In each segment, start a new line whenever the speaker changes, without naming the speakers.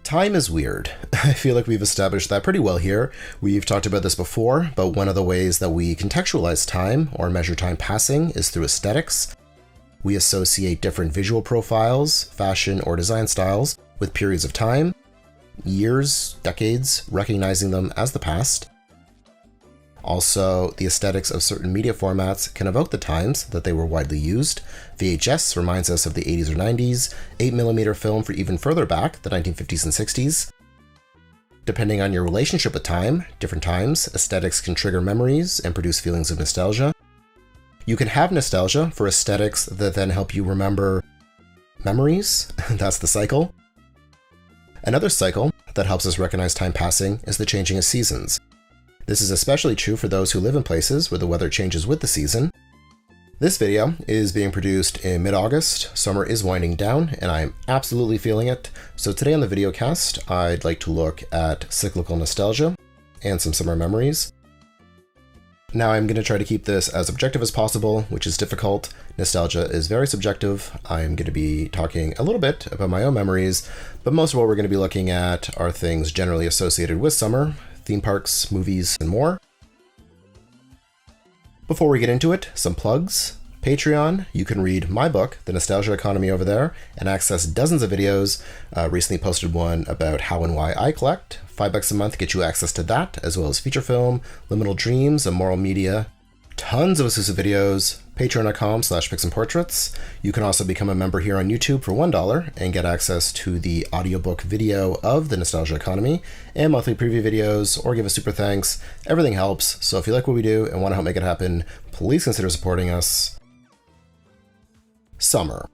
Time is weird. I feel like we've established that pretty well here. We've talked about this before, but one of the ways that we contextualize time or measure time passing is through aesthetics. We associate different visual profiles, fashion, or design styles with periods of time, years, decades, recognizing them as the past. Also, the aesthetics of certain media formats can evoke the times that they were widely used. VHS reminds us of the 80s or 90s, 8mm film for even further back, the 1950s and 60s. Depending on your relationship with time, different times, aesthetics can trigger memories and produce feelings of nostalgia. You can have nostalgia for aesthetics that then help you remember memories. That's the cycle. Another cycle that helps us recognize time passing is the changing of seasons. This is especially true for those who live in places where the weather changes with the season. This video is being produced in mid-August. Summer is winding down, and I'm absolutely feeling it. So today on the Videocast, I'd like to look at cyclical nostalgia and some summer memories. Now I'm going to try to keep this as objective as possible, which is difficult. Nostalgia is very subjective. I'm going to be talking a little bit about my own memories, but most of what we're going to be looking at are things generally associated with summer, theme parks, movies, and more. Before we get into it, some plugs. Patreon, you can read my book, The Nostalgia Economy, over there, and access dozens of videos. Recently posted one about how and why I collect. $5 a month gets you access to that, as well as feature film, liminal dreams, and moral media. Tons of exclusive videos. Patreon.com/PicsandPortraits. You can also become a member here on YouTube for $1 and get access to the audiobook video of The Nostalgia Economy and monthly preview videos, or give a super thanks. Everything helps, so if you like what we do and want to help make it happen, please consider supporting us. Summer.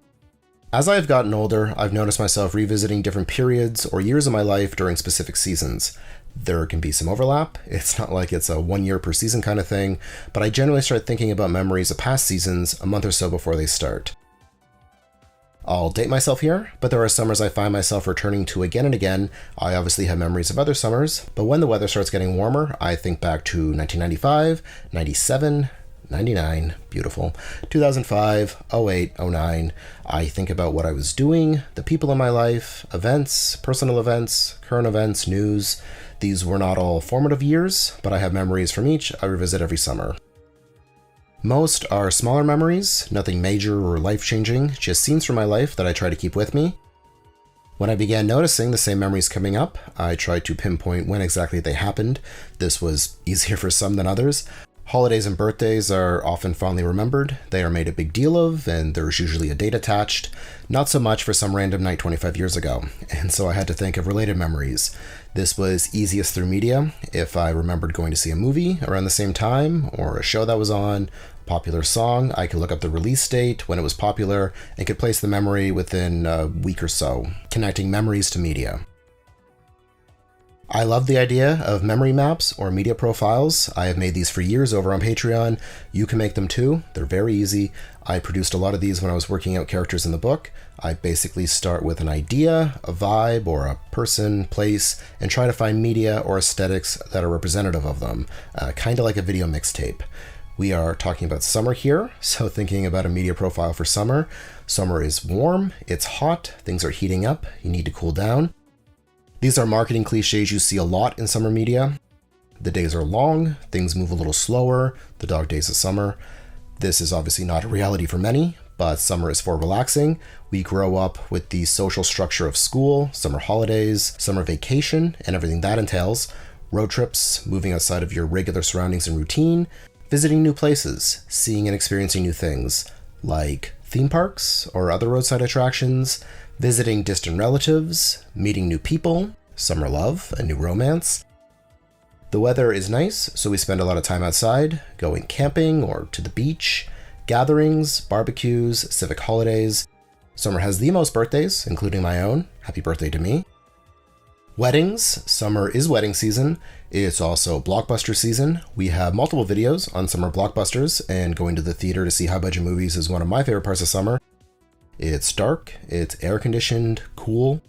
As I've gotten older, I've noticed myself revisiting different periods or years of my life during specific seasons. There can be some overlap. It's not like it's a 1 year per season kind of thing, but I generally start thinking about memories of past seasons a month or so before they start. I'll date myself here, but there are summers I find myself returning to again and again. I obviously have memories of other summers, but when the weather starts getting warmer, I think back to 1995, 97, 99, beautiful, 2005, 08, 09. I think about what I was doing, the people in my life, events, personal events, current events, news. These were not all formative years, but I have memories from each I revisit every summer. Most are smaller memories, nothing major or life-changing, just scenes from my life that I try to keep with me. When I began noticing the same memories coming up, I tried to pinpoint when exactly they happened. This was easier for some than others. Holidays and birthdays are often fondly remembered. They are made a big deal of, and there's usually a date attached. Not so much for some random night 25 years ago, and so I had to think of related memories. This was easiest through media. If I remembered going to see a movie around the same time, or a show that was on, a popular song, I could look up the release date, when it was popular, and could place the memory within a week or so, connecting memories to media. I love the idea of memory maps or media profiles. I have made these for years over on Patreon. You can make them too. They're very easy. I produced a lot of these when I was working out characters in the book. I basically start with an idea, a vibe, or a person, place, and try to find media or aesthetics that are representative of them, kind of like a video mixtape. We are talking about summer here, so thinking about a media profile for summer. Summer is warm, it's hot, things are heating up, you need to cool down. These are marketing cliches you see a lot in summer media. The days are long, things move a little slower, the dog days of summer. This is obviously not a reality for many, but summer is for relaxing. We grow up with the social structure of school, summer holidays, summer vacation, and everything that entails. Road trips, moving outside of your regular surroundings and routine, visiting new places, seeing and experiencing new things, like theme parks or other roadside attractions, visiting distant relatives, meeting new people, summer love, a new romance. The weather is nice, so we spend a lot of time outside, going camping or to the beach, gatherings, barbecues, civic holidays. Summer has the most birthdays, including my own. Happy birthday to me. Weddings. Summer is wedding season. It's also blockbuster season. We have multiple videos on summer blockbusters, and going to the theater to see high-budget movies is one of my favorite parts of summer. It's dark, it's air-conditioned, cool.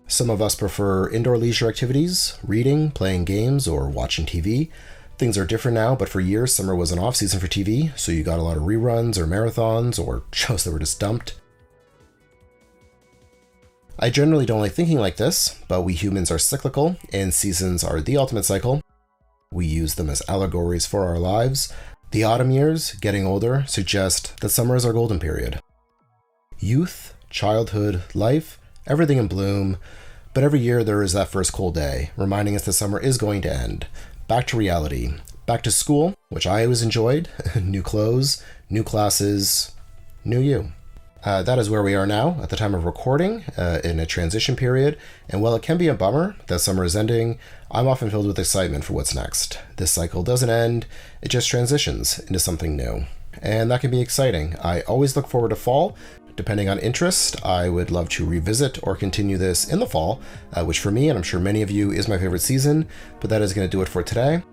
Some of us prefer indoor leisure activities, reading, playing games, or watching TV. Things are different now, but for years, summer was an off-season for TV, so you got a lot of reruns or marathons or shows that were just dumped. I generally don't like thinking like this, but we humans are cyclical, and seasons are the ultimate cycle. We use them as allegories for our lives. The autumn years, getting older, suggest that summer is our golden period. Youth, childhood, life, everything in bloom, but every year there is that first cold day, reminding us that summer is going to end. Back to reality. Back to school, which I always enjoyed. New clothes, new classes, new you. That is where we are now at the time of recording, in a transition period, and while it can be a bummer that summer is ending, I'm often filled with excitement for what's next. This cycle doesn't end, it just transitions into something new. And that can be exciting. I always look forward to fall. Depending on interest, I would love to revisit or continue this in the fall, which for me, and I'm sure many of you, is my favorite season, but that is going to do it for today.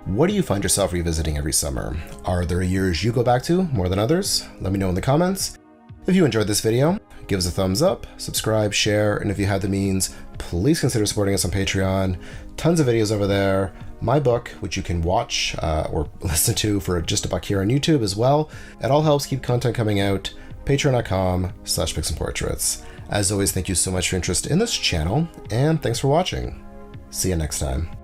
What do you find yourself revisiting every summer? Are there years you go back to more than others? Let me know in the comments. If you enjoyed this video, give us a thumbs up, subscribe, share, and if you have the means, please consider supporting us on Patreon. Tons of videos over there. My book, which you can watch or listen to for just $1 here on YouTube as well. It all helps keep content coming out. Patreon.com/PixandPortraits. As always, thank you so much for your interest in this channel, and thanks for watching. See you next time.